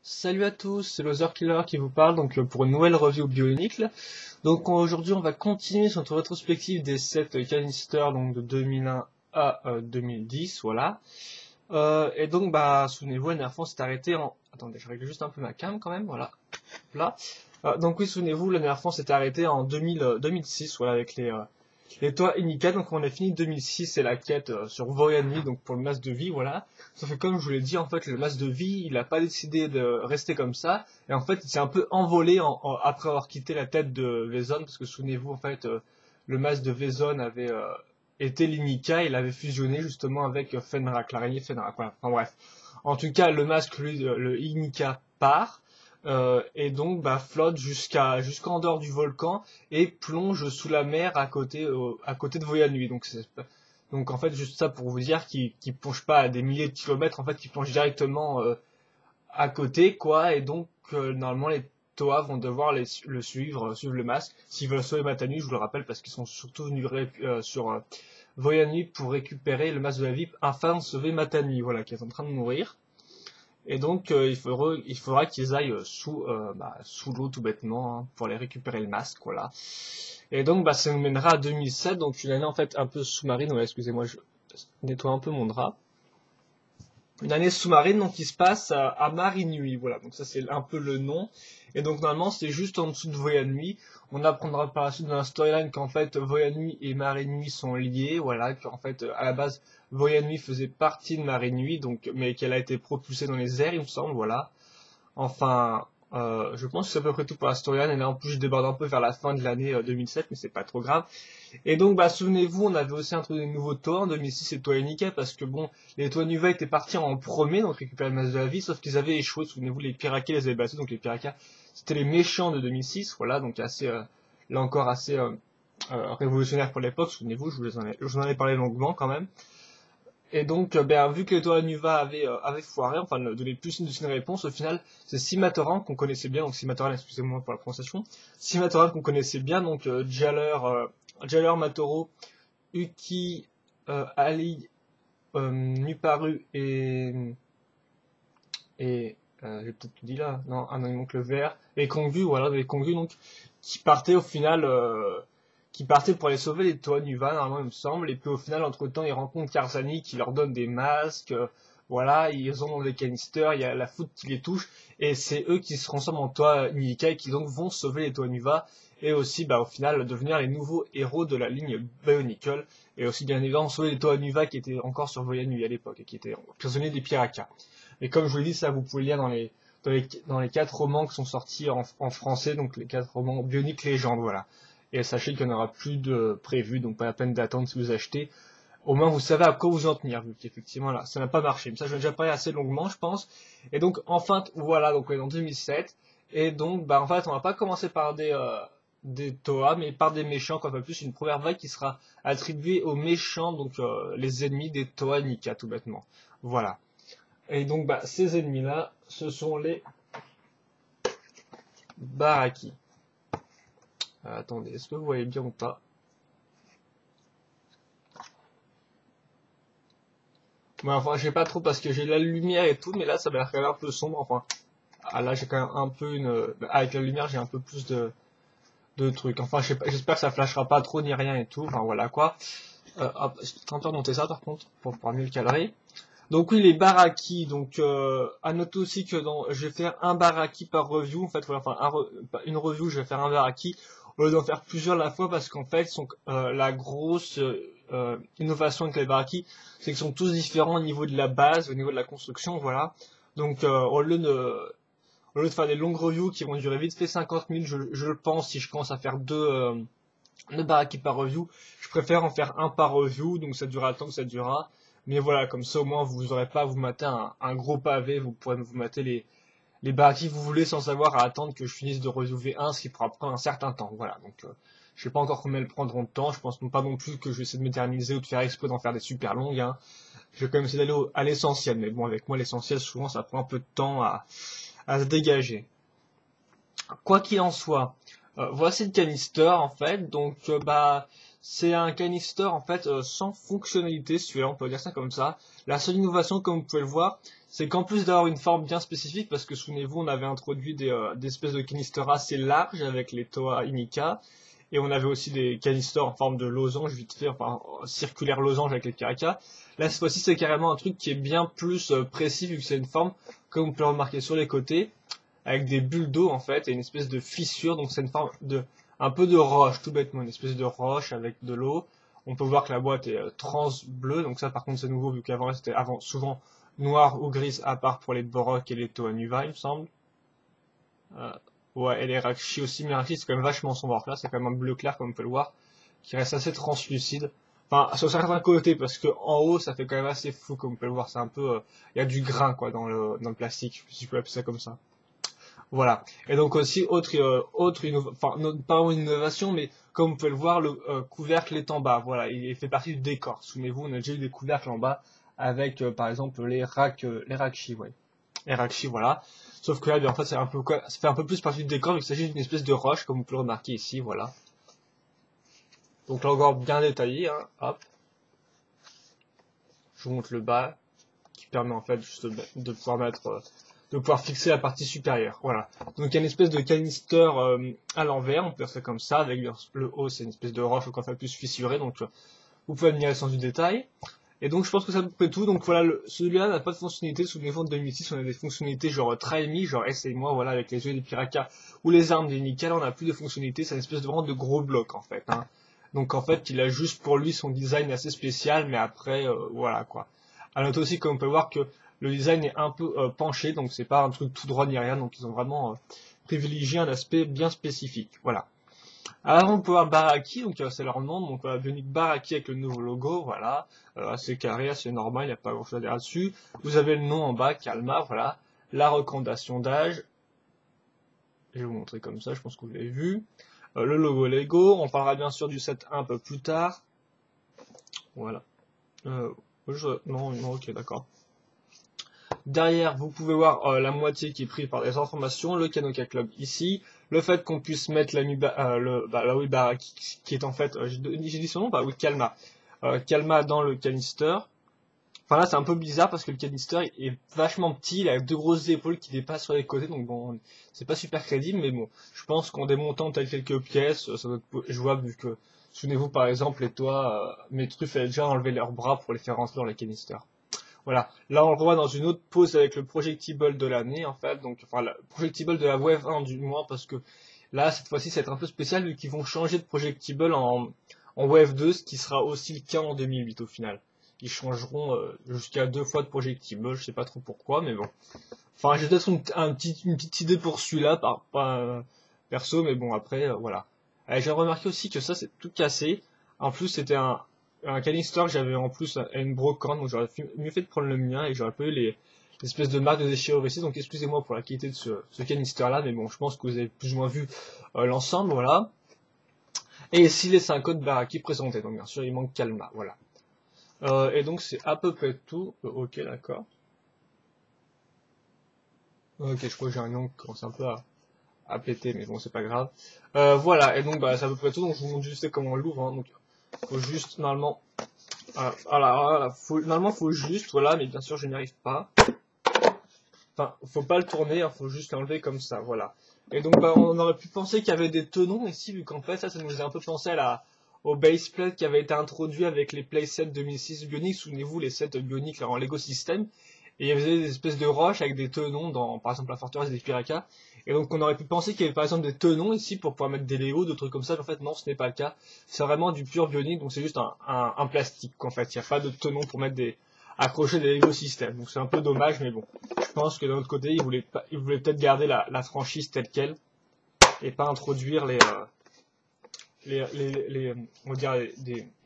Salut à tous, c'est Loser Killer qui vous parle pour une nouvelle review Bionicle. Donc aujourd'hui on va continuer sur notre rétrospective des 7 canisters donc de 2001 à 2010, voilà. Et donc souvenez-vous, la dernière fois on s'est arrêté en... Attendez, je règle juste un peu ma cam quand même, voilà. Là. Donc oui, souvenez-vous, la dernière fois on s'était arrêté en 2006, voilà, avec les toits Inika. Donc on a fini 2006, c'est la quête sur Voyanui, donc pour le masque de vie, voilà. Sauf que comme je vous l'ai dit, en fait, le masque de vie, il n'a pas décidé de rester comme ça. Et en fait, il s'est un peu envolé après avoir quitté la tête de Vezon, parce que souvenez-vous, en fait, le masque de Vezon avait été l'Inika, il avait fusionné justement avec Fenrak, l'araignée Fenrak, voilà. Enfin bref. En tout cas, le masque, lui, le Inika part. Et donc flotte jusqu'en dehors du volcan et plonge sous la mer à côté de Voyanui. Donc en fait juste ça pour vous dire qu'il plonge pas à des milliers de kilomètres, en fait qu'il plonge directement à côté quoi. Et donc normalement les Toa vont devoir le suivre le masque s'ils veulent sauver Matanu, je vous le rappelle, parce qu'ils sont surtout venus sur Voyanui pour récupérer le masque de la vie afin de sauver Matanu, voilà, qui est en train de mourir. Et donc il faudra qu'ils aillent sous l'eau tout bêtement, hein, pour aller récupérer le masque, voilà. Et donc ça nous mènera à 2007, donc une année en fait un peu sous-marine. Ouais, excusez-moi, je nettoie un peu mon drap. Une année sous-marine donc qui se passe à Marinui, voilà. Donc ça c'est un peu le nom. Et donc normalement c'est juste en dessous de Voyanui. On apprendra par la suite dans la storyline qu'en fait Voyanui et Marinui sont liés, voilà, qu'en fait à la base Voyanui faisait partie de Marinui, donc mais qu'elle a été propulsée dans les airs, il me semble, voilà. Enfin, je pense que c'est à peu près tout pour la storyline. Et là en plus je déborde un peu vers la fin de l'année 2007, mais c'est pas trop grave. Et donc, souvenez-vous, on avait aussi introduit des nouveaux toits en 2006, c'est Toa Inika, parce que bon, les Toa Nuva étaient partis en premier, donc récupérer le masque de la vie, sauf qu'ils avaient échoué. Souvenez-vous, les Piraqués les avaient battus, donc les Piraqués, c'était les méchants de 2006, voilà, donc assez, là encore assez révolutionnaire pour l'époque. Souvenez-vous, je vous en ai parlé longuement quand même. Et donc, vu que les Toa Nuva avaient foiré, enfin, ne donnaient plus une réponse, au final, c'est Simatoran qu'on connaissait bien, donc Simatoran, excusez-moi pour la prononciation, Simatoran qu'on connaissait bien, donc Jaller, Matoro, Uki, Ali, Nuparu et j'ai peut-être tout dit là, non, ah non, il manque le vert, et Kongu, voilà, les Kongu, donc, qui partaient au final, qui partaient pour aller sauver les Toa Nuva, normalement, il me semble, et puis au final, entre-temps, ils rencontrent Karzani qui leur donne des masques, voilà, ils ont des canisters, il y a la foudre qui les touche, et c'est eux qui se transforment en Toa Niika et qui donc vont sauver les Toa Nuva, et aussi, au final, devenir les nouveaux héros de la ligne Bionicle, et aussi, bien évidemment, sauver les Toa Nuva qui étaient encore sur Voyanui à l'époque, et qui étaient prisonniers des Pirakas. Et comme je vous l'ai dit, ça, vous pouvez lire dans les 4 romans qui sont sortis en français, donc les 4 romans Bionicle Légende, voilà. Et sachez qu'il n'y en aura plus de prévu, donc pas la peine d'attendre si vous achetez. Au moins, vous savez à quoi vous en tenir, vu qu'effectivement, là, ça n'a pas marché. Mais ça, je vais déjà parler assez longuement, je pense. Et donc, enfin, voilà, donc on est en 2007. Et donc, en fait, on va pas commencer par des Toa, mais par des méchants, quoi, pas plus une première vague qui sera attribuée aux méchants, donc les ennemis des Toa Nika, tout bêtement. Voilà. Et donc, ces ennemis-là, ce sont les Baraki. Attendez, est-ce que vous voyez bien ou pas? Enfin, je sais pas trop parce que j'ai la lumière et tout, mais là, ça m'a l'air quand même un peu sombre. Enfin, là, j'ai quand même un peu avec la lumière, j'ai un peu plus de trucs. Enfin, j'espère que ça flashera pas trop ni rien et tout. Enfin, voilà quoi. Hop, je suis en train de noter ça par contre, pour pouvoir mieux le cadrer. Donc oui, les baraki, donc à noter aussi que je vais faire un baraki par review, en fait, voilà, enfin une review, je vais faire un baraki, au lieu d'en faire plusieurs à la fois, parce qu'en fait, la grosse innovation avec les baraki, c'est qu'ils sont tous différents au niveau de la base, au niveau de la construction, voilà. Donc au lieu de faire des longues reviews qui vont durer vite fait 50 minutes, je le pense, si je commence à faire deux baraki par review, je préfère en faire un par review, donc ça durera le temps que ça durera. Mais voilà, comme ça au moins vous n'aurez pas à vous mater un gros pavé, vous pourrez vous mater les baraki que vous voulez sans avoir à attendre que je finisse de reviewer un, ce qui pourra prendre un certain temps. Voilà, donc je sais pas encore combien elles prendront de temps, je pense pas non plus que je vais essayer de m'éterniser ou de faire exprès d'en faire des super longues. Hein. Je vais quand même essayer d'aller à l'essentiel, mais bon, avec moi l'essentiel souvent ça prend un peu de temps à se dégager. Quoi qu'il en soit, voici le canister en fait, donc c'est un canister en fait sans fonctionnalité, celui-là on peut dire ça comme ça. La seule innovation comme vous pouvez le voir, c'est qu'en plus d'avoir une forme bien spécifique, parce que souvenez-vous, on avait introduit des espèces de canisters assez larges avec les Toa Inika, et on avait aussi des canisters en forme de losange, vite fait, enfin circulaire losange avec les Piraka. Là, cette fois-ci, c'est carrément un truc qui est bien plus précis, vu que c'est une forme, comme on peut le remarquer sur les côtés, avec des bulles d'eau en fait, et une espèce de fissure, donc c'est une forme de un peu de roche, tout bêtement, une espèce de roche avec de l'eau. On peut voir que la boîte est trans bleue, donc ça par contre c'est nouveau vu qu'avant c'était avant souvent noir ou grise à part pour les Borok et les Toanuva il me semble. Euh, ouais, et les Rakshi aussi, mais les Rakshi c'est quand même vachement sombre là, c'est quand même un bleu clair comme on peut le voir, qui reste assez translucide. Enfin, sur certains côtés, parce que en haut ça fait quand même assez flou comme on peut le voir, c'est un peu, il y a du grain quoi dans le plastique, si je peux appeler ça comme ça. Voilà. Et donc aussi, enfin, pas une innovation, mais comme vous pouvez le voir, le couvercle est en bas. Voilà, il fait partie du décor. Souvenez-vous, on a déjà eu des couvercles en bas avec, par exemple, les Rakshi, ouais. Les Rakshi, voilà. Sauf que là, bien, en fait, ça fait un peu plus partie du décor, vu qu'il s'agit d'une espèce de roche, comme vous pouvez le remarquer ici, voilà. Donc là encore bien détaillé, hein. Hop. Je vous montre le bas, qui permet en fait juste de pouvoir de pouvoir fixer la partie supérieure. Voilà. Donc il y a une espèce de canister à l'envers, on peut faire ça comme ça, avec le haut c'est une espèce de roche encore plus fissurée, donc vous pouvez admirer le sens du détail. Et donc je pense que c'est à peu près tout. Donc voilà, celui-là n'a pas de fonctionnalité. Souvenez-vous en 2006 on a des fonctionnalités genre try me, genre essaye-moi, voilà, avec les yeux des Piraka ou les armes des Nika. Là on n'a plus de fonctionnalité, c'est une espèce de vraiment de gros bloc en fait. Hein. Donc en fait il a juste pour lui son design assez spécial, mais après voilà quoi. À noter aussi comme on peut voir que le design est un peu penché, donc c'est pas un truc tout droit ni rien, donc ils ont vraiment privilégié un aspect bien spécifique. Voilà. Alors on peut voir Baraki, donc c'est leur nom, donc Bionic Baraki avec le nouveau logo, voilà, assez carré, assez normal, il n'y a pas grand chose à dire là-dessus. Vous avez le nom en bas, Kalmar, voilà, la recommandation d'âge, je vais vous montrer comme ça, je pense que vous l'avez vu. Le logo Lego, on parlera bien sûr du set 1 un peu plus tard. Voilà. Non, ok, d'accord. Derrière, vous pouvez voir la moitié qui est prise par les informations, le Kanoka Club ici, le fait qu'on puisse mettre la Wii qui est en fait, j'ai dit son nom, oui, Kalma. Kalma dans le canister. Enfin là, c'est un peu bizarre parce que le canister est vachement petit, il a deux grosses épaules qui dépassent sur les côtés, donc bon, c'est pas super crédible, mais bon, je pense qu'en démontant telles quelques pièces, ça doit être jouable vu que, souvenez-vous par exemple, les toits, mes truffes avaient déjà enlevé leurs bras pour les faire rentrer dans les canisters. Voilà, là on le revoit dans une autre pose avec le projectable de l'année en fait, donc enfin le projectable de la Wave 1 du moins parce que là cette fois-ci ça va être un peu spécial vu qu'ils vont changer de projectable en Wave 2, ce qui sera aussi le cas en 2008 au final. Ils changeront jusqu'à 2 fois de projectable, je sais pas trop pourquoi mais bon. Enfin j'ai peut-être une petite idée pour celui-là, perso, mais bon après voilà. J'ai remarqué aussi que ça c'est tout cassé, en plus c'était un canister que j'avais en plus à une brocante, donc j'aurais mieux fait de prendre le mien et j'aurais pas eu les espèces de marques de déchirure ici, donc excusez-moi pour la qualité de ce canister là, mais bon, je pense que vous avez plus ou moins vu l'ensemble, voilà. Et ici les 5 codes Baraki présentés, donc bien sûr il manque Kalma, voilà. Et donc c'est à peu près tout, ok d'accord. Ok, je crois que j'ai un nom qui commence un peu à péter, mais bon c'est pas grave. Voilà, et donc bah, c'est à peu près tout, donc je vous montre juste comment on l'ouvre, hein, donc faut juste normalement voilà, normalement faut juste, voilà, mais bien sûr je n'y arrive pas. Enfin, faut pas le tourner, hein, faut juste l'enlever comme ça, voilà. Et donc bah, on aurait pu penser qu'il y avait des tenons ici, vu qu'en fait ça nous faisait un peu penser au baseplate qui avait été introduit avec les playsets 2006 Bionic, souvenez-vous les sets Bionic en Lego System. Et il y avait des espèces de roches avec des tenons dans, par exemple, la forteresse des Piraka. Et donc, on aurait pu penser qu'il y avait par exemple des tenons ici pour pouvoir mettre des Léos, des trucs comme ça. Mais en fait, non, ce n'est pas le cas. C'est vraiment du pur bionique, donc c'est juste un plastique, qu'en fait. Il n'y a pas de tenons pour mettre accrocher des Lego systèmes. Donc c'est un peu dommage, mais bon. Je pense que d'un autre côté, ils voulaient peut-être garder la franchise telle qu'elle et pas introduire on va dire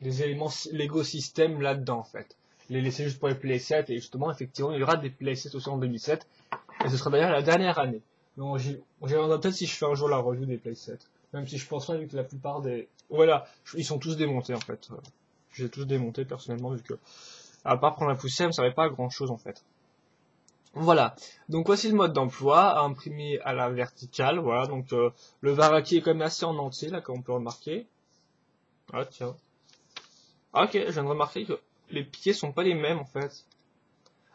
les éléments Lego système là-dedans, en fait. Les laisser juste pour les playsets, et justement, effectivement, il y aura des playsets aussi en 2007, et ce sera d'ailleurs la dernière année. Donc, j'y reviendrai peut-être si je fais un jour la review des playsets. Même si je pense pas, vu que la plupart des... Voilà, ils sont tous démontés, en fait. J'ai tous démonté, personnellement, vu que, à part prendre la poussière, ça ne servait pas à grand chose, en fait. Voilà, donc voici le mode d'emploi, imprimé à la verticale, voilà, donc le Baraki est quand même assez en entier, là, comme on peut remarquer. Ah, tiens. Ah, ok, je viens de remarquer que les pieds sont pas les mêmes, en fait.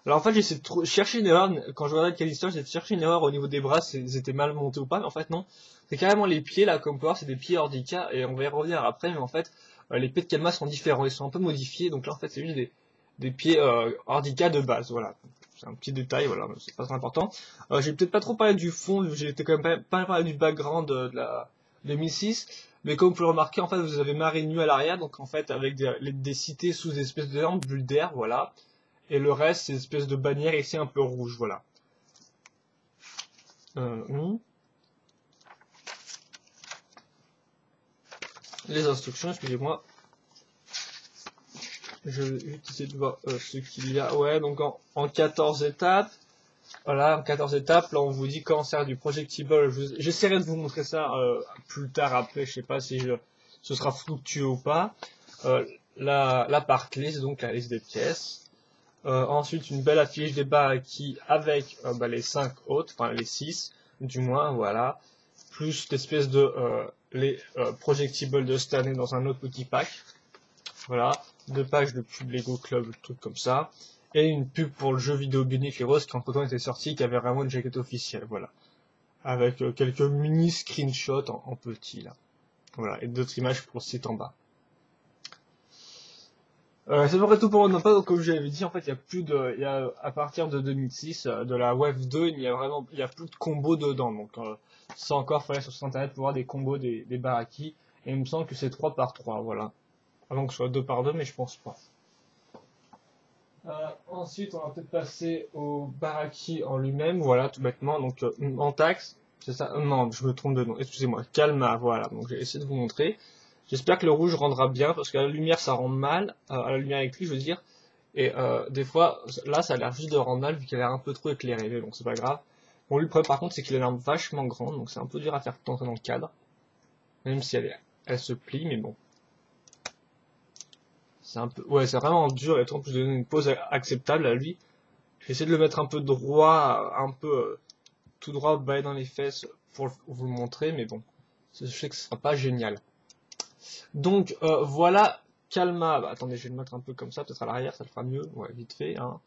Alors en fait, j'ai essayé de chercher une erreur, quand je regardais Callister, j'ai cherché une erreur au niveau des bras, ils étaient mal montés ou pas, mais en fait non. C'est carrément les pieds, là, comme pouvoir, c'est des pieds Ordica, et on va y revenir après, mais en fait, les pieds de Kalma sont différents, ils sont un peu modifiés, donc là en fait c'est juste des pieds Ordica de base, voilà. C'est un petit détail, voilà, c'est pas très important. J'ai peut-être pas trop parlé du fond, j'ai été quand même pas parlé du background de la 2006, mais comme vous pouvez le remarquer, en fait, vous avez marée nue à l'arrière, donc en fait, avec des cités sous des espèces de lampes bulles d'air, voilà. Et le reste, c'est une espèce de bannière ici un peu rouge, voilà. Hmm. Les instructions, excusez-moi. Je vais essayer de voir ce qu'il y a. Ouais, donc en 14 étapes. Voilà, en 14 étapes, là on vous dit comment sert du projectile. J'essaierai de vous montrer ça plus tard après, je sais pas si ce sera fructueux ou pas. La part clé, c'est donc la liste des pièces. Ensuite, une belle affiche des baraki avec les 5 autres, enfin les 6 du moins, voilà. Plus l'espèce de les projectibles de cette année dans un autre petit pack. Voilà. 2 pages de pub Lego Club, trucs comme ça. Et une pub pour le jeu vidéo Bionic Heroes qui entre temps était sorti, qui avait vraiment une jaquette officielle, voilà. Avec quelques mini screenshots en petit là. Voilà. Et d'autres images pour le site en bas. C'est à peu près tout pour Onapa, donc comme je l'avais dit, en fait, à partir de 2006, de la Wave 2, il y a plus de combos dedans, donc ça encore, il fallait sur internet pour voir des combos des baraki, et il me semble que c'est 3 par 3, voilà. Avant que ce soit 2 par 2, mais je pense pas. Ensuite, on va peut-être passer au baraki en lui-même, voilà, tout bêtement, donc Antax, c'est ça, non, je me trompe de nom, excusez-moi, Kalma, voilà, donc j'ai essayé de vous montrer. J'espère que le rouge rendra bien, parce qu'à la lumière ça rend mal, à la lumière électrique je veux dire, et des fois, là ça a l'air juste de rendre mal vu qu'elle a l'air un peu trop éclairée, mais bon c'est pas grave. Bon lui le problème par contre c'est qu'il a l'air vachement grande, donc c'est un peu dur à faire entrer dans le cadre, même si elle se plie, mais bon. C'est un peu, ouais c'est vraiment dur, et en plus de donner une pose acceptable à lui. J'ai essayé de le mettre un peu droit, un peu tout droit, bas dans les fesses pour vous le montrer, mais bon, je sais que ce sera pas génial. Donc voilà, Kalma. Bah, attendez, je vais le mettre un peu comme ça, peut-être à l'arrière, ça le fera mieux. Ouais, vite fait. Hein.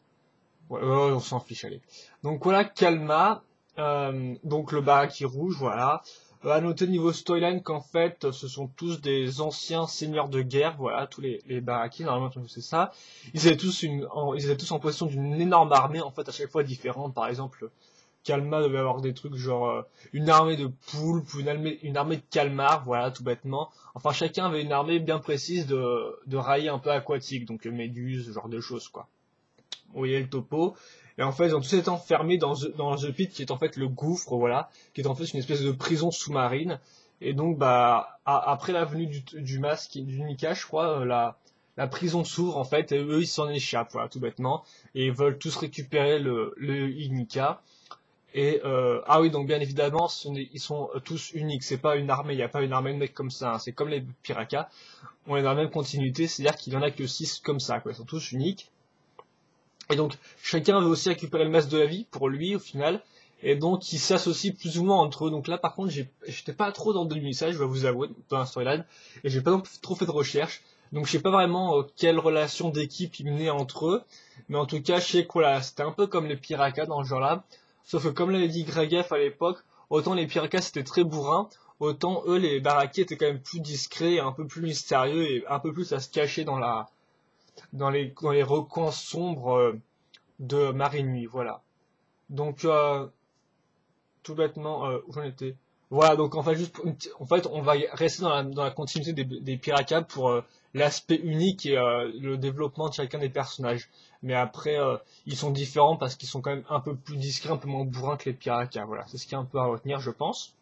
Ouais, on s'en fiche, allez. Donc voilà, Kalma. Donc le baraki rouge, voilà. À noter niveau storyline qu'en fait, ce sont tous des anciens seigneurs de guerre, voilà, tous les baraki, normalement c'est ça. Ils étaient tous en possession d'une énorme armée, en fait, à chaque fois différente. Par exemple, Kalma devait avoir des trucs genre une armée de poulpes, une armée de calmars, voilà, tout bêtement. Enfin, chacun avait une armée bien précise de rails un peu aquatiques, donc méduses, ce genre de choses, quoi. Vous voyez le topo. Et en fait, ils ont tous été enfermés dans The Pit, qui est en fait le gouffre, voilà, qui est en fait une espèce de prison sous-marine. Et donc, bah, après la venue du masque, du Nika, je crois, la prison s'ouvre, en fait, et eux, ils s'en échappent, voilà, tout bêtement. Et ils veulent tous récupérer le Nika. Et ah oui, donc bien évidemment, ils sont tous uniques. C'est pas une armée, il n'y a pas une armée de mecs comme ça. Hein. C'est comme les Pirakas. On est dans la même continuité, c'est-à-dire qu'il y en a que 6 comme ça. Quoi. Ils sont tous uniques. Et donc chacun veut aussi récupérer le masque de la vie pour lui au final. Et donc ils s'associent plus ou moins entre eux. Donc là par contre, j'étais pas trop dans le message, je vais vous avouer, dans la storyline. Et j'ai pas trop fait de recherche. Donc je sais pas vraiment quelle relation d'équipe ils menaient entre eux. Mais en tout cas, je sais que voilà, c'était un peu comme les Pirakas dans ce genre-là. Sauf que comme l'avait dit Gregef à l'époque, autant les Pirakas c'était très bourrin, autant eux les Baraki étaient quand même plus discrets, un peu plus mystérieux et un peu plus à se cacher dans les recoins sombres de Marine Nuit, voilà. Donc tout bêtement, où j'en étais. Voilà, donc en fait en fait on va rester dans la continuité des Pirakas pour l'aspect unique et le développement de chacun des personnages. Mais après ils sont différents parce qu'ils sont quand même un peu plus discrets, un peu moins bourrins que les Pirakas. Voilà, c'est ce qui est un peu à retenir, je pense.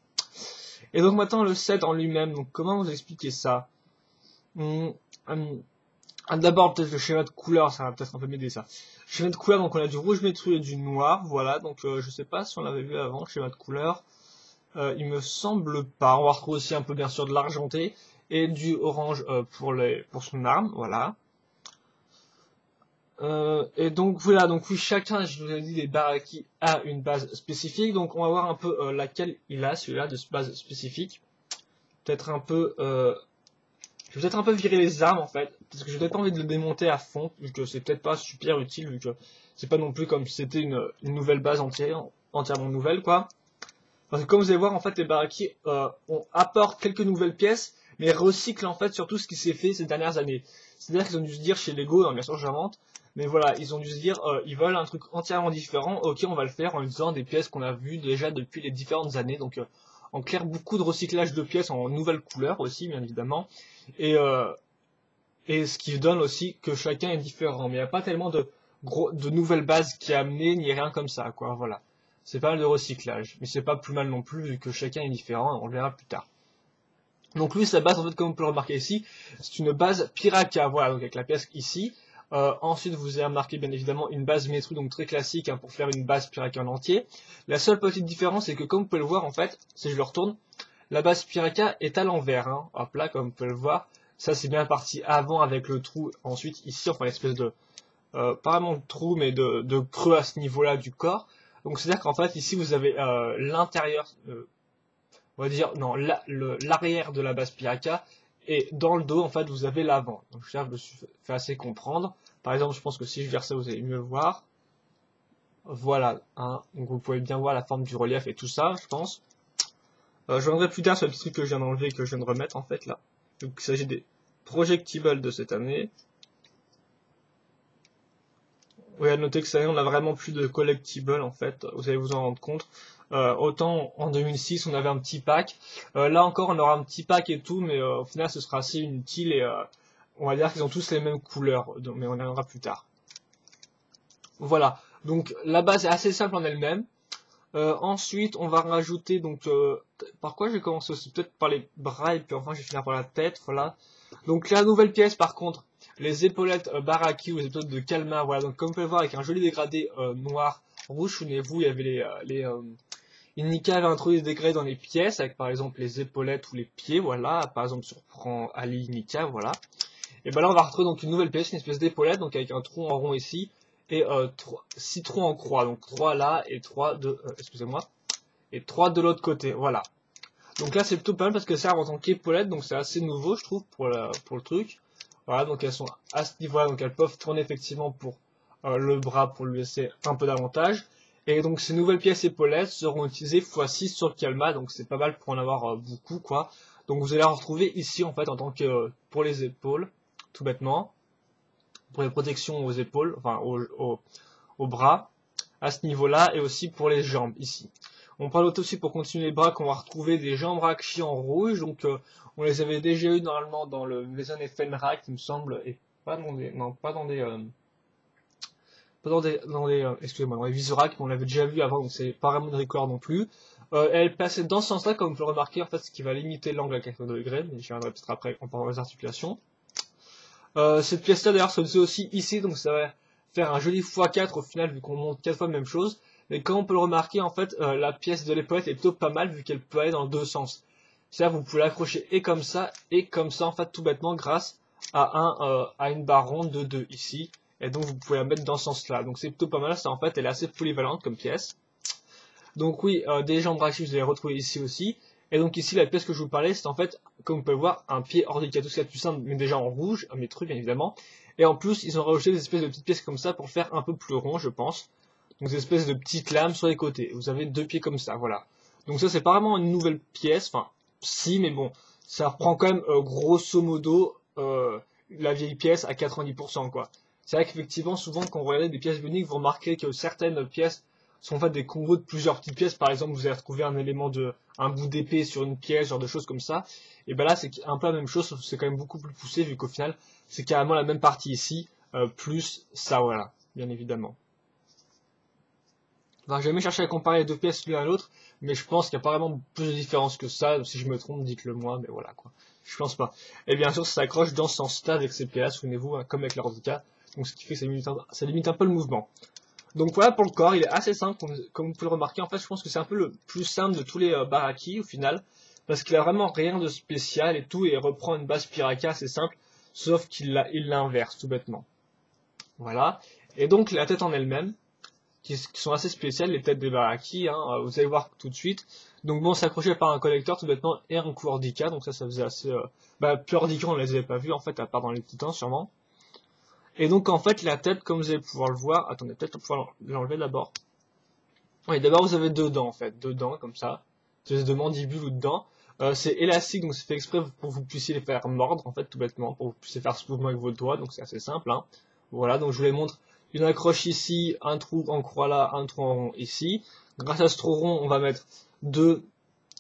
Et donc maintenant le set en lui-même. Donc comment vous expliquer ça? D'abord peut-être le schéma de couleur, ça va peut-être un peu m'aider ça. Schéma de couleur, donc on a du rouge métru et du noir, voilà. Donc je sais pas si on l'avait vu avant, le schéma de couleur. Il me semble pas. On va retrouver aussi un peu bien sûr de l'argenté et du orange pour son arme, voilà. Et donc voilà, donc oui, chacun, je vous ai dit, des baraki a une base spécifique, donc on va voir un peu laquelle il a, celui-là, de base spécifique. Peut-être un peu, je vais peut-être un peu virer les armes en fait, parce que je n'ai pas envie de le démonter à fond, vu que c'est peut-être pas super utile, vu que C'est pas non plus comme si c'était une nouvelle base entièrement nouvelle, quoi. Parce que comme vous allez voir, en fait, les Baraki on apporte quelques nouvelles pièces, mais recyclent en fait surtout ce qui s'est fait ces dernières années. C'est-à-dire qu'ils ont dû se dire chez Lego, bien sûr j'invente, mais voilà, ils ont dû se dire, ils veulent un truc entièrement différent, ok on va le faire en utilisant des pièces qu'on a vues déjà depuis les différentes années. Donc en clair, beaucoup de recyclage de pièces en nouvelles couleurs aussi, bien évidemment, et, euh, et ce qui donne aussi que chacun est différent. Mais il n'y a pas tellement de nouvelles bases qui est amenées, ni rien comme ça, quoi, voilà. C'est pas mal de recyclage, mais c'est pas plus mal non plus vu que chacun est différent, on le verra plus tard. Donc lui, sa base, en fait, comme on peut le remarquer ici, c'est une base Piraka, voilà, donc avec la pièce ici. Ensuite, vous avez remarqué bien évidemment une base Metru, donc très classique, hein, pour faire une base Piraka en entier. La seule petite différence, c'est que comme vous pouvez le voir, en fait, si je le retourne, la base Piraka est à l'envers, hein, hop là, comme vous pouvez le voir. Ça, c'est bien parti avant avec le trou, ensuite ici, enfin l'espèce de, pas vraiment de trou, mais de creux à ce niveau-là du corps. Donc c'est-à-dire qu'en fait ici vous avez l'intérieur, on va dire non l'arrière de la base Piraka et dans le dos en fait vous avez l'avant. Donc je me suis fait assez comprendre. Par exemple je pense que si je vire ça vous allez mieux voir. Voilà, hein. Donc vous pouvez bien voir la forme du relief et tout ça je pense. Je reviendrai plus tard sur le petit truc que je viens d'enlever et que je viens de remettre en fait là. Donc il s'agit des projectibles de cette année. Oui, à noter que cette année, on a vraiment plus de collectibles en fait, vous allez vous en rendre compte. Autant en 2006, on avait un petit pack. Là encore, on aura un petit pack et tout, mais au final, ce sera assez inutile et on va dire qu'ils ont tous les mêmes couleurs, mais on y reviendra plus tard. Voilà, donc la base est assez simple en elle-même. Ensuite, on va rajouter donc par quoi je vais commencer aussi peut-être par les bras et puis enfin je vais finir par la tête, voilà. Donc la nouvelle pièce par contre, les épaulettes Baraki ou les épaulettes de Kalmar, voilà. Donc comme vous pouvez le voir avec un joli dégradé noir, rouge, souvenez-vous, il y avait Inika avait introduit des dégradés dans les pièces avec par exemple les épaulettes ou les pieds, voilà. Par exemple surprend Ali Inika, voilà. Et ben là on va retrouver donc une nouvelle pièce, une espèce d'épaulette, donc avec un trou en rond ici et 6 trous en croix, donc 3 là et 3 de excusez-moi, et 3 de l'autre côté, voilà. Donc là c'est plutôt pas mal parce que ça en tant qu'épaulette, donc c'est assez nouveau je trouve pour le truc. Voilà, donc elles sont à ce niveau-là, donc elles peuvent tourner effectivement pour le bras pour lui laisser un peu d'avantage. Et donc ces nouvelles pièces épaulettes seront utilisées x6 sur le Kalma, donc c'est pas mal pour en avoir beaucoup quoi. Donc vous allez la retrouver ici en fait en tant que pour les épaules, tout bêtement, pour les protections aux épaules, enfin aux bras, à ce niveau-là, et aussi pour les jambes ici. On parle aussi pour continuer les bras qu'on va retrouver des jambes Rakshi en rouge, donc on les avait déjà eu normalement dans le Maison et Fenrak, il me semble, et pas dans des, non, pas dans des, excusez-moi, dans les Visurak, mais on l'avait déjà vu avant, donc c'est pas vraiment de record non plus. Elle passait dans ce sens-là, comme vous le remarquez, en fait, ce qui va limiter l'angle à 80 degrés, mais j'y reviendrai peut-être après en parlant des articulations. Cette pièce-là, d'ailleurs, se faisait aussi ici, donc ça va faire un joli x4 au final, vu qu'on monte 4 fois la même chose. Mais comme on peut le remarquer, en fait, la pièce de l'épaulette est plutôt pas mal, vu qu'elle peut aller dans deux sens. C'est-à-dire, vous pouvez l'accrocher et comme ça, en fait, tout bêtement, grâce à une barre ronde de 2 ici. Et donc, vous pouvez la mettre dans ce sens-là. Donc, c'est plutôt pas mal, ça, en fait, elle est assez polyvalente comme pièce. Donc oui, des jambes Rakshi, vous allez retrouver ici aussi. Et donc ici, la pièce que je vous parlais, c'est en fait, comme vous pouvez voir, un pied ordica, tout ce qu'il y a de plus simple, mais déjà en rouge, un métru bien évidemment. Et en plus, ils ont rajouté des espèces de petites pièces comme ça pour faire un peu plus rond, je pense. Donc des espèces de petites lames sur les côtés. Vous avez deux pieds comme ça, voilà. Donc ça, c'est pas vraiment une nouvelle pièce, enfin, si, mais bon, ça reprend quand même grosso modo la vieille pièce à 90%, quoi. C'est vrai qu'effectivement, souvent, quand vous regardez des pièces uniques, vous remarquez que certaines pièces sont en fait des combos de plusieurs petites pièces. Par exemple, vous allez retrouver un bout d'épée sur une pièce, genre de choses comme ça. Et ben là, c'est un peu la même chose, sauf que c'est quand même beaucoup plus poussé, vu qu'au final, c'est carrément la même partie ici, plus ça, voilà, bien évidemment. Enfin, j'ai jamais cherché à comparer les deux pièces l'une à l'autre, mais je pense qu'il y a pas vraiment plus de différence que ça. Si je me trompe, dites-le moi, mais voilà, quoi. Je pense pas. Et bien sûr, ça s'accroche dans ce sens-là avec ces pièces, souvenez-vous, hein, comme avec l'ordica. Donc, ce qui fait que ça limite un peu le mouvement. Donc voilà pour le corps, il est assez simple, comme vous pouvez le remarquer. En fait, je pense que c'est un peu le plus simple de tous les Baraki au final, parce qu'il a vraiment rien de spécial et tout, et il reprend une base Piraka assez simple, sauf qu'il l'inverse tout bêtement. Voilà. Et donc la tête en elle-même, qui sont assez spéciales, les têtes des Baraki, hein, vous allez voir tout de suite. Donc bon, c'est accroché par un collecteur tout bêtement et un coup Ordica, donc ça faisait assez... plus Ordica, on les avait pas vus en fait, à part dans les Titans sûrement. Et donc en fait la tête, comme vous allez pouvoir le voir, attendez, peut-être on va pouvoir l'enlever d'abord. Oui, d'abord vous avez deux dents en fait, deux dents comme ça, une espèce de mandibule ou de dents. C'est élastique, donc c'est fait exprès pour que vous puissiez les faire mordre en fait tout bêtement, pour que vous puissiez faire ce mouvement avec vos doigts, donc c'est assez simple. Hein. Voilà, donc je vous les montre. Une accroche ici, un trou en croix là, un trou en rond ici. Grâce à ce trou rond, on va mettre deux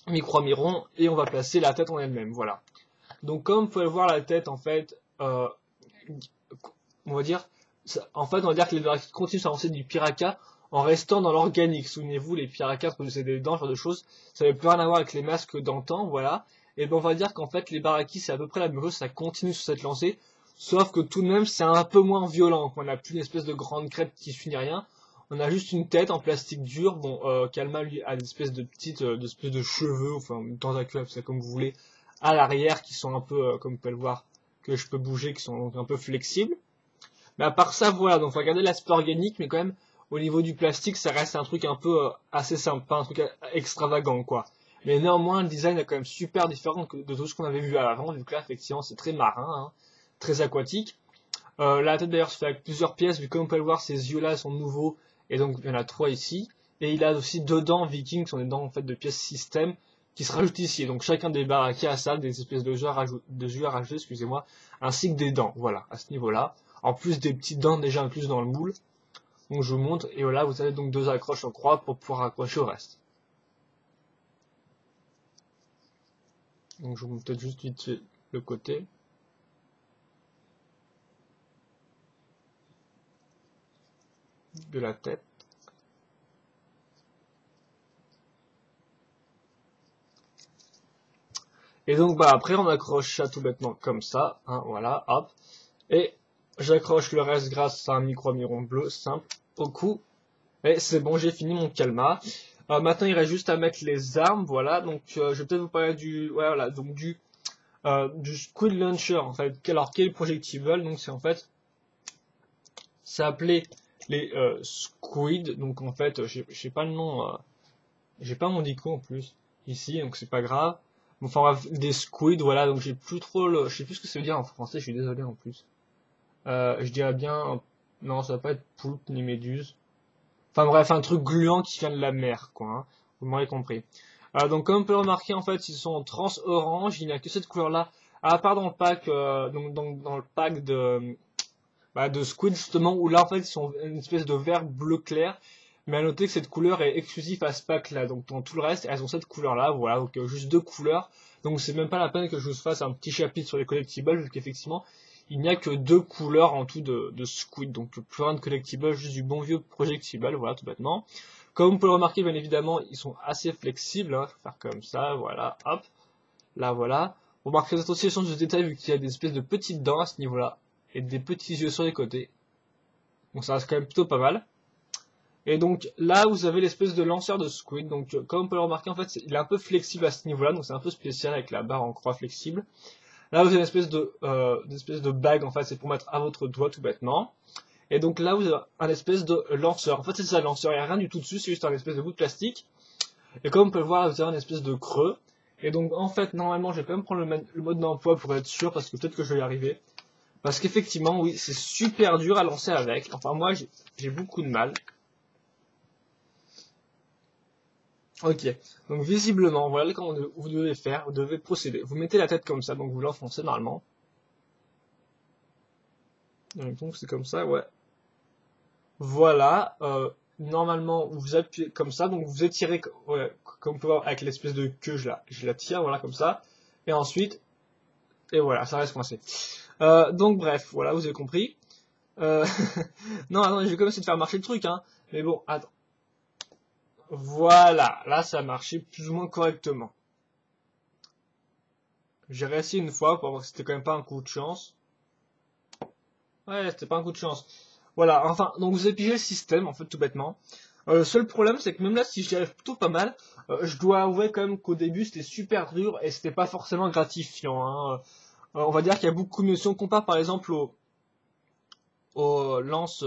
micro-mirons et on va placer la tête en elle-même. Voilà. Donc comme vous pouvez le voir, la tête en fait, on va dire, on va dire que les baraques continuent à avancer du piraka en restant dans l'organique. Souvenez-vous, les pirakas produisaient des dents, ce genre de choses. Ça n'avait plus rien à voir avec les masques d'antan, voilà. Et ben on va dire qu'en fait les barakis c'est à peu près la même chose, ça continue sur cette lancée, sauf que tout de même c'est un peu moins violent. On n'a plus une espèce de grande crête qui suit rien. On a juste une tête en plastique dur. Bon, Kalma lui a des espèces de petites, espèces de cheveux, enfin tentacules, c'est comme vous voulez, à l'arrière qui sont un peu, comme vous pouvez le voir, que je peux bouger, qui sont donc un peu flexibles. Mais à part ça, voilà, donc regardez l'aspect organique, mais quand même, au niveau du plastique, ça reste un truc un peu assez simple, pas un truc extravagant, quoi. Mais néanmoins, le design est quand même super différent de tout ce qu'on avait vu avant, vu que là, effectivement, c'est très marin, hein, très aquatique. La tête d'ailleurs se fait avec plusieurs pièces, vu que comme on peut le voir, ces yeux-là sont nouveaux, et donc il y en a trois ici. Et il a aussi deux dents vikings, qui sont des dents en fait de pièces système, qui se rajoutent ici. Et donc chacun des baraquets a ça, des espèces de yeux à rajouter, excusez-moi, ainsi que des dents, voilà, à ce niveau-là. En plus des petites dents déjà incluses dans le moule. Donc je vous montre, et voilà, vous avez donc deux accroches en croix pour pouvoir accrocher au reste. Donc je vous montre peut-être juste vite fait le côté. De la tête. Et donc bah après on accroche ça tout bêtement comme ça, hein, voilà, hop. Et j'accroche le reste grâce à un micro-miron bleu simple au cou. Et c'est bon, j'ai fini mon calma. Maintenant il reste juste à mettre les armes, voilà. Donc je vais peut-être vous parler du, ouais, voilà, donc du Squid Launcher en fait. Alors quel projectile? Donc c'est en fait, c'est appelé les Squid. Donc en fait, j'ai pas le nom, j'ai pas mon dico en plus ici, donc c'est pas grave. Enfin bref, des Squid, voilà. Donc j'ai plus trop le, je sais plus ce que ça veut dire en français. Je suis désolé en plus. Je dirais bien, non, ça va pas être poulpe ni méduse. Enfin bref, un truc gluant qui vient de la mer, quoi. Hein. Vous m'aurez compris. Donc comme on peut le remarquer, en fait, ils sont trans-orange. Il n'y a que cette couleur-là, à part dans le pack, donc dans le pack de Squid justement, où là en fait ils sont une espèce de vert bleu clair. Mais à noter que cette couleur est exclusive à ce pack-là. Donc dans tout le reste, elles ont cette couleur-là. Voilà, donc juste deux couleurs. Donc c'est même pas la peine que je vous fasse un petit chapitre sur les collectibles, vu qu'effectivement il n'y a que deux couleurs en tout de Squid. Donc plus rien de collectible, juste du bon vieux projectile. Voilà, tout bêtement. Comme vous pouvez le remarquer, bien évidemment, ils sont assez flexibles. Hein. Faire comme ça, voilà, hop. Là, voilà. Vous remarquerez aussi le sens de détail, vu qu'il y a des espèces de petites dents à ce niveau-là. Et des petits yeux sur les côtés. Donc ça reste quand même plutôt pas mal. Et donc là, vous avez l'espèce de lanceur de Squid. Donc comme on peut le remarquer, en fait, il est un peu flexible à ce niveau-là. Donc c'est un peu spécial avec la barre en croix flexible. Là, vous avez une espèce de bague, en fait, c'est pour mettre à votre doigt tout bêtement. Et donc là, vous avez un espèce de lanceur. En fait, c'est ça, le lanceur. Il n'y a rien du tout dessus, c'est juste un espèce de bout de plastique. Et comme on peut le voir, vous avez un espèce de creux. Et donc, en fait, normalement, je vais quand même prendre le mode d'emploi pour être sûr, parce que peut-être que je vais y arriver. Parce qu'effectivement, oui, c'est super dur à lancer avec. Enfin, moi, j'ai beaucoup de mal. Ok, donc visiblement, voilà comment vous devez faire, vous devez procéder. Vous mettez la tête comme ça, donc vous l'enfoncez normalement. Donc c'est comme ça, ouais. Voilà, normalement vous appuyez comme ça, donc vous étirez, ouais, comme vous pouvez voir avec l'espèce de queue, je la tire, voilà, comme ça. Et ensuite, et voilà, ça reste coincé. Donc bref, voilà, vous avez compris. Non, attendez, je vais quand même essayer de faire marcher le truc, hein. Mais bon, attends. Voilà, là ça a marché plus ou moins correctement. J'ai réussi une fois pour voir que c'était quand même pas un coup de chance. Ouais, c'était pas un coup de chance. Voilà, enfin, donc vous avez pigé le système, en fait, tout bêtement. Le seul problème, c'est que même là, si j'y arrive plutôt pas mal, je dois avouer quand même qu'au début, c'était super dur et c'était pas forcément gratifiant. Hein. On va dire qu'il y a beaucoup de notions. Compare par exemple au lance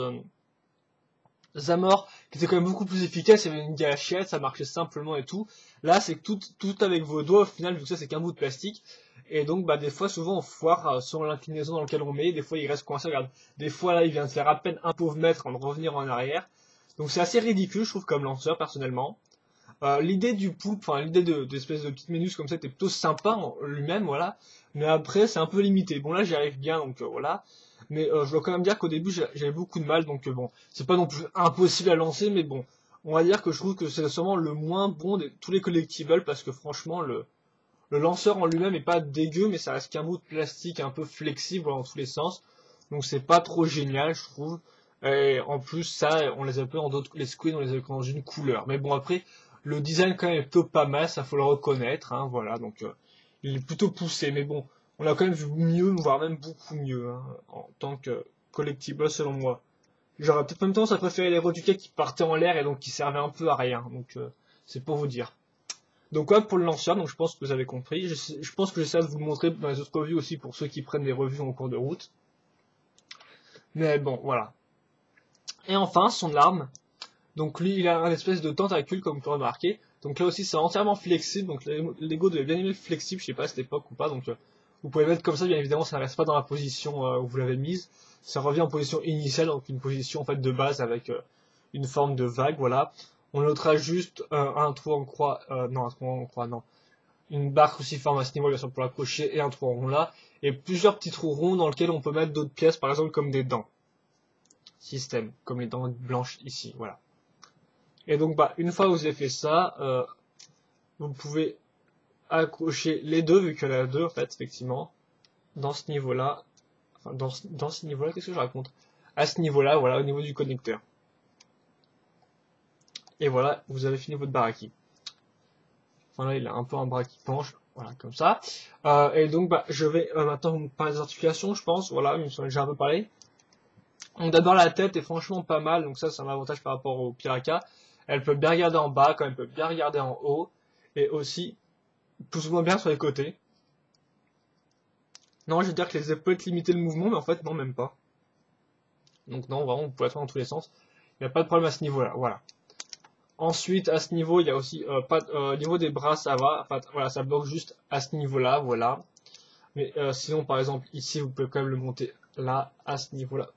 Zamor, qui était quand même beaucoup plus efficace. Il y avait une gâchette, ça marchait simplement et tout. Là, c'est que tout avec vos doigts, au final, vu que ça, c'est qu'un bout de plastique. Et donc, bah, des fois, souvent, on foire selon l'inclinaison dans laquelle on met. Des fois, il reste coincé. Regarde, des fois, là, il vient de faire à peine un pauvre mètre en revenir en arrière. Donc, c'est assez ridicule, je trouve, comme lanceur, personnellement. L'idée du poop, enfin, l'idée d'espèce de petite ménus comme ça était plutôt sympa en lui-même, voilà. Mais après, c'est un peu limité. Bon, là, j'y arrive bien, donc voilà. Mais je dois quand même dire qu'au début, j'avais beaucoup de mal, donc bon, c'est pas non plus impossible à lancer, mais bon, on va dire que je trouve que c'est sûrement le moins bon de tous les collectibles, parce que franchement, le lanceur en lui-même est pas dégueu, mais ça reste qu'un bout de plastique un peu flexible dans tous les sens. Donc c'est pas trop génial, je trouve. Et en plus, ça, on les a peu dans d'autres, les squids, on les a dans une couleur. Mais bon, après, le design quand même est plutôt pas mal, ça faut le reconnaître, hein, voilà. Donc il est plutôt poussé, mais bon, on a quand même vu mieux, voire même beaucoup mieux, hein, en tant que collectible, selon moi. J'aurais peut-être même tendance à préférer les Reduquets qui partaient en l'air et donc qui servaient un peu à rien. Donc c'est pour vous dire. Donc ouais, pour le lanceur, donc je pense que vous avez compris. Je pense que j'essaie de vous le montrer dans les autres revues aussi pour ceux qui prennent des revues en cours de route. Mais bon, voilà. Et enfin, son arme. Donc lui, il a un espèce de tentacule, comme vous pouvez remarquer. Donc là aussi, c'est entièrement flexible. Donc Lego devait bien aimer le flexible, je sais pas à cette époque ou pas. Donc vous pouvez mettre comme ça, bien évidemment, ça ne reste pas dans la position où vous l'avez mise. Ça revient en position initiale, donc une position en fait de base avec une forme de vague, voilà. On notera juste un trou en croix, non, un trou en croix, non. Une barre cruciforme à ce niveau, bien sûr, pour l'accrocher, et un trou en rond là. Et plusieurs petits trous ronds dans lesquels on peut mettre d'autres pièces, par exemple comme des dents. Système, comme les dents blanches ici, voilà. Et donc, bah, une fois que vous avez fait ça, vous pouvez accrocher les deux, vu qu'il y en a deux, en fait, effectivement, dans ce niveau-là. Enfin, dans ce niveau-là, qu'est-ce que je raconte? À ce niveau-là, voilà, au niveau du connecteur. Et voilà, vous avez fini votre baraki. Enfin là, il a un peu un bras qui penche, voilà, comme ça. Et donc, bah, je vais maintenant vous parler des articulations, je pense. Voilà, il me semble déjà un peu parlé. Donc d'abord la tête est franchement pas mal, donc ça c'est un avantage par rapport au Piraka. Elle peut bien regarder en bas, comme elle peut bien regarder en haut, et aussi plus ou moins bien sur les côtés. Non, je veux dire que les épaulettes limitaient le mouvement, mais en fait non, même pas. Donc non, vraiment, vous pouvez faire dans tous les sens. Il n'y a pas de problème à ce niveau-là, voilà. Ensuite, à ce niveau, il y a aussi au niveau des bras, ça va. Enfin, voilà, ça bloque juste à ce niveau-là, voilà. Mais sinon, par exemple, ici, vous pouvez quand même le monter là, à ce niveau-là.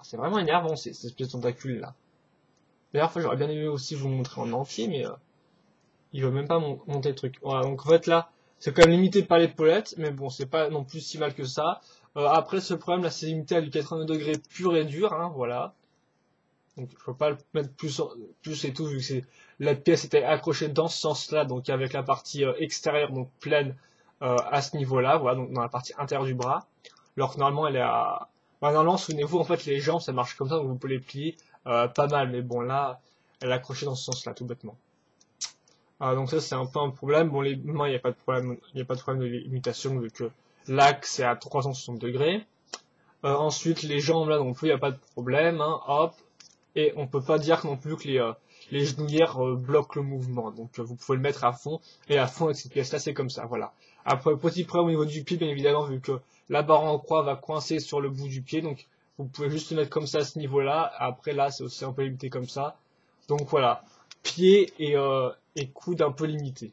C'est vraiment énervant, ces espèces de tentacules là. D'ailleurs, j'aurais bien aimé aussi vous montrer en entier, mais il veut même pas monter le truc. Voilà, donc en fait là, c'est quand même limité par l'épaulette, mais bon, c'est pas non plus si mal que ça. Après, ce problème là, c'est limité à du 80 degrés pur et dur, hein, voilà. Donc je peux pas le mettre plus et tout, vu que la pièce était accrochée dans ce sens-là, donc avec la partie extérieure, donc pleine à ce niveau-là, voilà, donc dans la partie intérieure du bras. Alors que normalement, elle est à... Bah, normalement, souvenez-vous, en fait, les jambes, ça marche comme ça, donc vous pouvez les plier pas mal, mais bon, là, elle est accrochée dans ce sens-là, tout bêtement. Donc ça, c'est un peu un problème. Bon, les mains, il n'y a pas de problème, il n'y a pas de problème de limitation, vu que l'axe est à 360 degrés. Ensuite, les jambes, là, non plus, il n'y a pas de problème, hein, hop. Et on peut pas dire non plus que les genouillères bloquent le mouvement. Donc vous pouvez le mettre à fond, et à fond avec cette pièce-là, c'est comme ça, voilà. Après, petit problème au niveau du pied, bien évidemment, vu que la barre en croix va coincer sur le bout du pied, donc vous pouvez juste le mettre comme ça à ce niveau-là. Après là, c'est aussi un peu limité comme ça. Donc voilà, pied et coude un peu limité.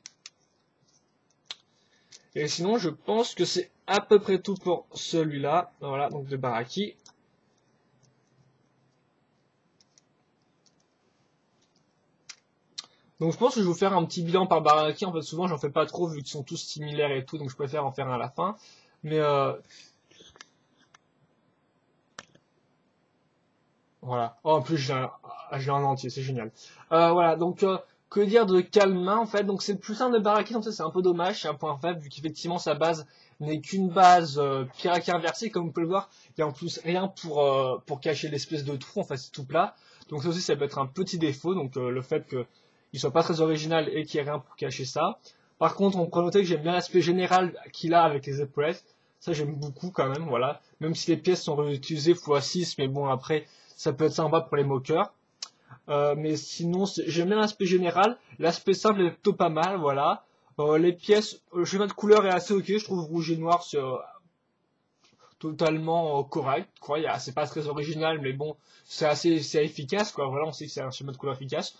Et sinon, je pense que c'est à peu près tout pour celui-là. Voilà, donc de Baraki. Donc je pense que je vais vous faire un petit bilan par Baraki. En fait, souvent, j'en fais pas trop vu qu'ils sont tous similaires et tout, donc je préfère en faire un à la fin. Mais voilà. Oh, en plus, j'ai un entier, c'est génial. Voilà, donc que dire de Calma en fait? Donc c'est le plus simple de Baraki, donc ça c'est un peu dommage, c'est un point faible vu qu'effectivement sa base n'est qu'une base Piraki inversée, comme vous pouvez le voir. Il y a en plus rien pour cacher l'espèce de trou, en fait c'est tout plat. Donc ça aussi ça peut être un petit défaut, donc le fait qu'il soit pas très original et qu'il n'y ait rien pour cacher ça. Par contre, on peut noter que j'aime bien l'aspect général qu'il a avec les épaulettes. Ça j'aime beaucoup quand même, voilà. Même si les pièces sont réutilisées x6, mais bon après ça peut être sympa pour les moqueurs. Mais sinon, j'aime bien l'aspect général. L'aspect simple est plutôt pas mal, voilà. Les pièces, le schéma de couleur est assez ok. Je trouve rouge et noir, c'est totalement correct. Quoi, c'est pas très original, mais bon, c'est efficace, quoi. Voilà, on sait que c'est un schéma de couleur efficace.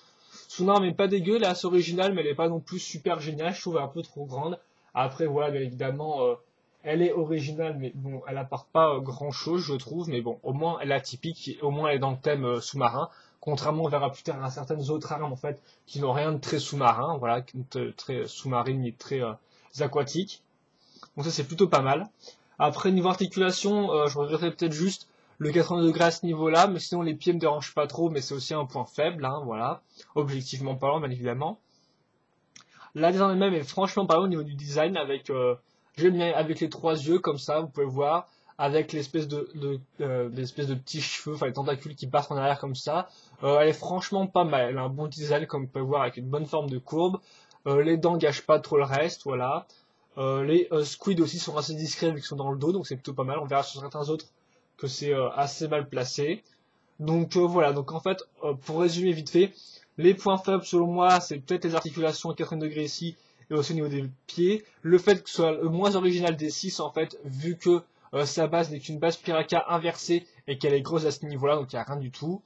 Son arme est pas dégueu, elle est assez originale, mais elle est pas non plus super géniale. Je trouve elle est un peu trop grande. Après, voilà, bien évidemment, Elle est originale, mais bon, elle apporte pas grand chose, je trouve, mais bon, au moins elle est atypique, au moins elle est dans le thème sous-marin. Contrairement, on verra plus tard à certaines autres armes en fait qui n'ont rien de très sous-marin, voilà, qui sont très sous-marine ni très aquatiques. Donc ça c'est plutôt pas mal. Après niveau articulation, je regretterais peut-être juste le 80 degrés à ce niveau-là, mais sinon les pieds me dérangent pas trop, mais c'est aussi un point faible, hein, voilà. Objectivement parlant, bien évidemment. La design elle-même est franchement pas mal au niveau du design, avec j'aime bien avec les trois yeux comme ça, vous pouvez voir, avec l'espèce de petits cheveux, enfin les tentacules qui partent en arrière comme ça. Elle est franchement pas mal, elle a un bon design comme vous pouvez voir avec une bonne forme de courbe. Les dents gâchent pas trop le reste, voilà. Les squids aussi sont assez discrets vu qu'ils sont dans le dos, donc c'est plutôt pas mal. On verra sur certains autres que c'est assez mal placé. Donc voilà, donc en fait, pour résumer vite fait, les points faibles selon moi, c'est peut-être les articulations à 80 degrés ici et aussi au niveau des pieds. Le fait que ce soit le moins original des 6 en fait, vu que sa base n'est qu'une base Piraka inversée et qu'elle est grosse à ce niveau-là, donc il n'y a rien du tout.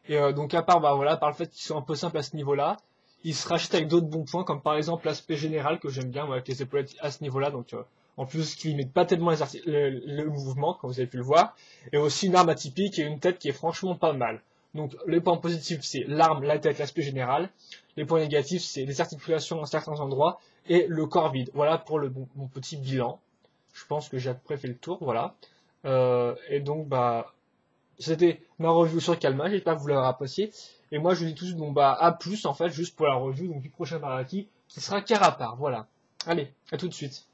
Et donc à part, bah voilà, par le fait qu'ils sont un peu simples à ce niveau-là, ils se rachètent avec d'autres bons points, comme par exemple l'aspect général que j'aime bien, moi, avec les épaulettes à ce niveau-là, donc en plus qui limitent pas tellement le mouvement, comme vous avez pu le voir, et aussi une arme atypique et une tête qui est franchement pas mal. Donc les points positifs c'est l'arme, la tête, l'aspect général. Les points négatifs c'est les articulations à certains endroits et le corps vide. Voilà pour mon petit bilan. Je pense que j'ai à peu près fait le tour, voilà. Et donc bah c'était ma review sur Kalma, j'espère que vous l'avez apprécié. Et moi je vous dis tous bon bah à plus en fait juste pour la review donc du prochain Baraki qui sera Carapar, voilà. Allez, à tout de suite.